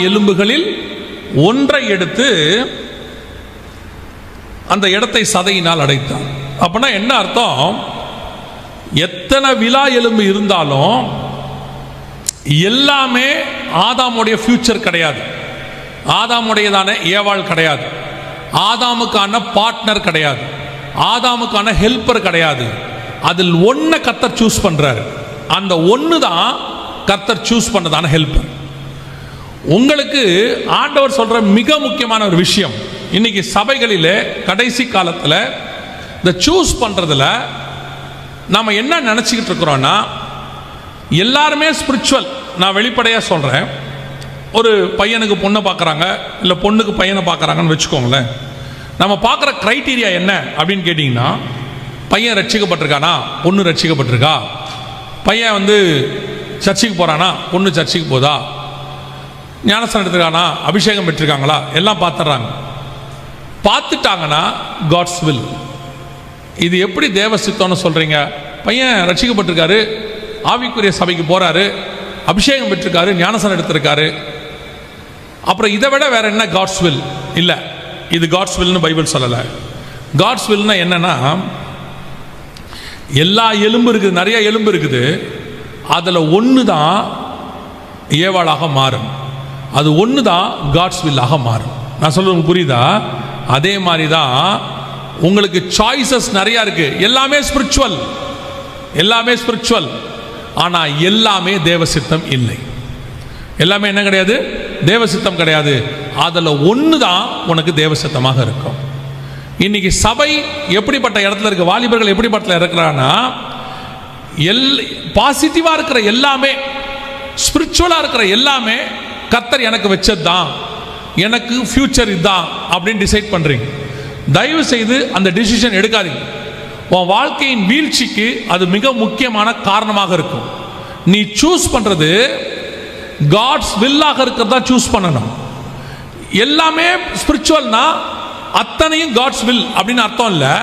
எலும்புகளில் ஒன்றை எடுத்து அந்த இடத்தை சதையினால் அடைத்தான். அப்படின்னா என்ன அர்த்தம்? எத்தனை விலா எலும்பு இருந்தாலும் எல்லாமே ஆதாமுடைய ஃபியூச்சர் கிடையாது, ஆதாமுடையதான ஏவாள் கிடையாது, ஆதாமுக்கான பார்ட்னர் கிடையாது, ஆதாமுக்கான ஹெல்ப்பர் கிடையாது. அதில் ஒன்றை கர்த்தர் சூஸ் பண்றாரு. அந்த ஒன்று தான் கர்த்தர் சூஸ் பண்ணதான ஹெல்ப்பர். உங்களுக்கு ஆண்டவர் சொல்ற மிக முக்கியமான ஒரு விஷயம், இன்னைக்கு சபைகளிலே கடைசி காலத்தில் இந்த சூஸ் பண்றதுல நாம என்ன நினைச்சுக்கிட்டு இருக்கிறோம்னா, எல்லாருமே ஸ்பிரிச்சுவல். நான் வெளிப்படையா சொல்றேன், ஒரு பையனுக்கு பொண்ணை பார்க்குறாங்க, இல்லை பொண்ணுக்கு பையனை பார்க்குறாங்கன்னு வச்சுக்கோங்களேன். நம்ம பார்க்குற கிரைட்டீரியா என்ன அப்படின்னு கேட்டிங்கன்னா, பையன் ரட்சிக்கப்பட்டிருக்கானா, பொண்ணு ரட்சிக்கப்பட்டிருக்கா, பையன் சர்ச்சுக்கு போகிறானா, பொண்ணு சர்ச்சுக்கு போதா, ஞானஸ்தானம் எடுத்துருக்கானா, அபிஷேகம் பெற்றிருக்காங்களா, எல்லாம் பார்த்துட்றாங்க. பார்த்துட்டாங்கன்னா காட்ஸ் வில். இது எப்படி தேவ சித்தம்னு சொல்கிறீங்க? பையன் ரட்சிக்கப்பட்டிருக்காரு, ஆவிக்குரிய சபைக்கு போகிறாரு, அபிஷேகம் பெற்றிருக்காரு, ஞானஸ்தானம் எடுத்திருக்காரு, அப்புறம் இதை விட வேற என்ன காட்ஸ் வில்? இல்லை, இது காட்ஸ் வில்னு பைபிள் சொல்லலை. காட்ஸ் வில்னா என்னன்னா, எல்லா எலும்பு இருக்குது, நிறைய எலும்பு இருக்குது, அதில் ஒன்று தான் ஏவாளாக மாறும், அது ஒன்று தான் காட்ஸ் வில்லாக மாறும். நான் சொல்றது புரியுதா? அதே மாதிரி தான் உங்களுக்கு சாய்ஸஸ் நிறைய இருக்கு. எல்லாமே ஸ்பிரிச்சுவல், எல்லாமே ஸ்பிரிச்சுவல், ஆனால் எல்லாமே தேவசித்தம் இல்லை. எல்லாமே என்ன கிடையாது? தேவசித்தம் கிடையாது. அதில் ஒன்று தான் உனக்கு தேவசித்தமாக இருக்கும். இன்னைக்கு சபை எப்படிப்பட்ட இடத்துல இருக்கு, வாலிபர்கள் எப்படிப்பட்ட இருக்கிறான்னா, பாசிட்டிவா இருக்கிற எல்லாமே, ஸ்பிரிச்சுவலா இருக்கிற எல்லாமே கர்த்தர் எனக்கு வச்சது தான், எனக்கு ஃபியூச்சர் இதுதான் அப்படின்னு டிசைட் பண்றீங்க. தயவு செய்து அந்த டிசிஷன் எடுக்காதீங்க. உன் வாழ்க்கையின் வீழ்ச்சிக்கு அது மிக முக்கியமான காரணமாக இருக்கும். நீ சூஸ் பண்றது காட்ஸ் வில்லாக இருக்கிறதா சூஸ் பண்ணணும். எல்லாமே ஸ்பிரிச்சுவல்னா அத்தனையும் காட்ஸ் வில் அப்படின்னு அர்த்தம் இல்லை.